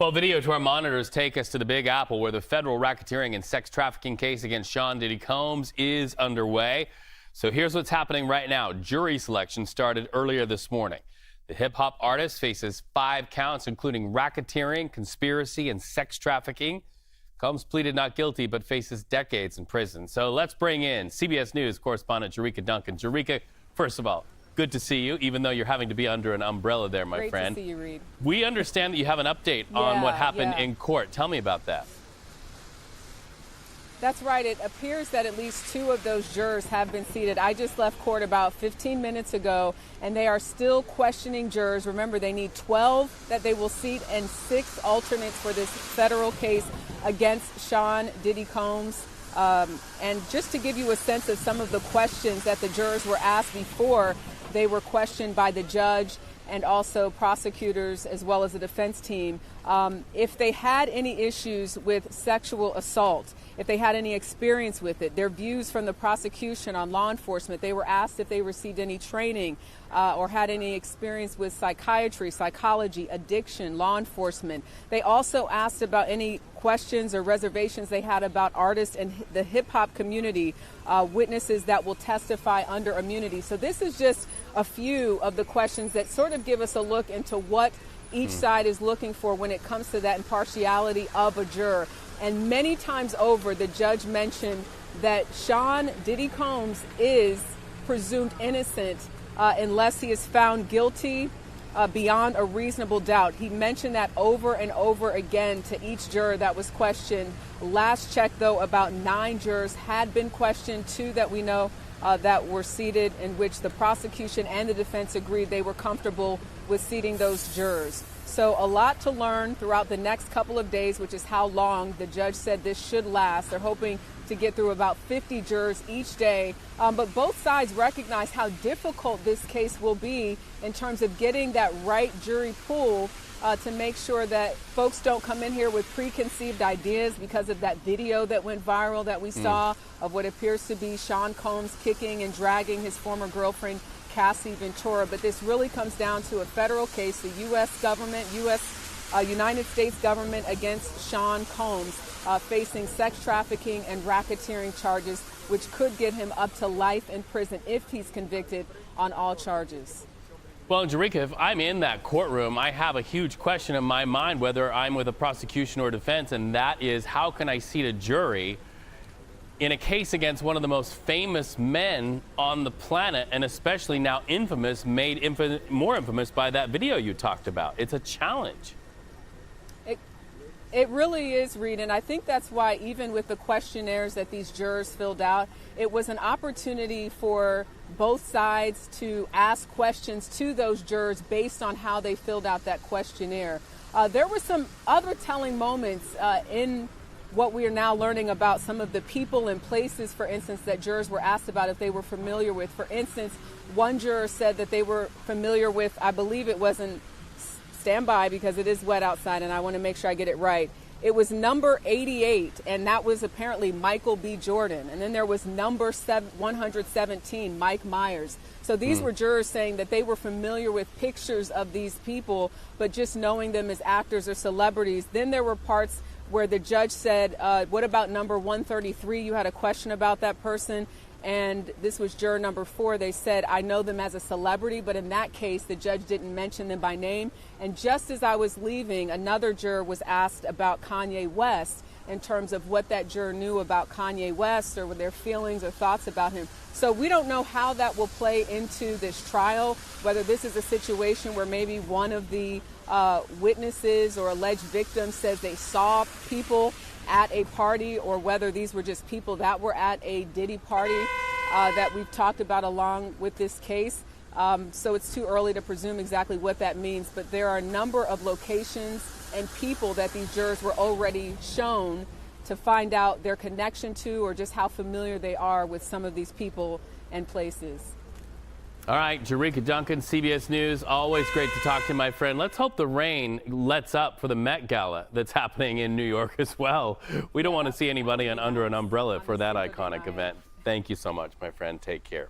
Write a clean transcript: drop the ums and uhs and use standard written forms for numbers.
Well, video to our monitors take us to the Big Apple, where the federal racketeering and sex trafficking case against Sean Diddy Combs is underway. So here's what's happening right now. Jury selection started earlier this morning. The hip-hop artist faces 5 counts, including racketeering, conspiracy, and sex trafficking. Combs pleaded not guilty, but faces decades in prison. So let's bring in CBS News correspondent Jericka Duncan. Jericka, first of all, good to see you, even though you're having to be under an umbrella there, my friend. Great to see you, Reed. We understand that you have an update on what happened in court. Tell me about that. That's right. It appears that at least 2 of those jurors have been seated. I just left court about 15 minutes ago, and they are still questioning jurors. Remember, they need 12 that they will seat and 6 alternates for this federal case against Sean Diddy Combs. And just to give you a sense of some of the questions that the jurors were asked before they were questioned by the judge and also prosecutors as well as the defense team, if they had any issues with sexual assault, if they had any experience with it, their views from the prosecution on law enforcement. They were asked if they received any training or had any experience with psychiatry, psychology, addiction, law enforcement. They also asked about any questions or reservations they had about artists and the hip-hop community, witnesses that will testify under immunity. So this is just a few of the questions that sort of give us a look into what each side is looking for when it comes to that impartiality of a juror. And many times over, the judge mentioned that Sean Diddy Combs is presumed innocent unless he is found guilty beyond a reasonable doubt. He mentioned that over and over again to each juror that was questioned. Last check, though, about 9 jurors had been questioned, 2 that we know that were seated, in which the prosecution and the defense agreed they were comfortable with seating those jurors. So a lot to learn throughout the next couple of days, which is how long the judge said this should last. They're hoping to get through about 50 jurors each day. But both sides recognize how difficult this case will be in terms of getting that right jury pool to make sure that folks don't come in here with preconceived ideas because of that video that went viral that we saw of what appears to be Sean Combs kicking and dragging his former girlfriend, Cassie Ventura. But this really comes down to a federal case, the U.S. government, United States government against Sean Combs, facing sex trafficking and racketeering charges, which could get him up to life in prison if he's convicted on all charges. Well, Jericka, if I'm in that courtroom, I have a huge question in my mind, whether I'm with a prosecution or defense, and that is, how can I seat a jury in a case against one of the most famous men on the planet, and especially now infamous, made more infamous by that video you talked about? It's a challenge. It really is, Reed, and I think that's why even with the questionnaires that these jurors filled out, it was an opportunity for both sides to ask questions to those jurors based on how they filled out that questionnaire. There were some other telling moments in what we are now learning about some of the people and places, for instance, that jurors were asked about if they were familiar with. For instance, one juror said that they were familiar with, I believe it wasn't, stand by because it is wet outside and I want to make sure I get it right. It was number 88, and that was apparently Michael B. Jordan. And then there was number 117, Mike Myers. So these were jurors saying that they were familiar with pictures of these people, but just knowing them as actors or celebrities. Then there were parts where the judge said, what about number 133? You had a question about that person. And this was juror number 4. They said, I know them as a celebrity, but in that case, the judge didn't mention them by name. And just as I was leaving, another juror was asked about Kanye West in terms of what that juror knew about Kanye West or their feelings or thoughts about him. So we don't know how that will play into this trial, whether this is a situation where maybe one of the witnesses or alleged victims says they saw people at a party, or whether these were just people that were at a Diddy party that we've talked about along with this case. So it's too early to presume exactly what that means, but there are a number of locations and people that these jurors were already shown to find out their connection to or just how familiar they are with some of these people and places. All right, Jericka Duncan, CBS News. Always great to talk to you, my friend. Let's hope the rain lets up for the Met Gala that's happening in New York as well. We don't want to see anybody under an umbrella for that iconic event. Thank you so much, my friend. Take care.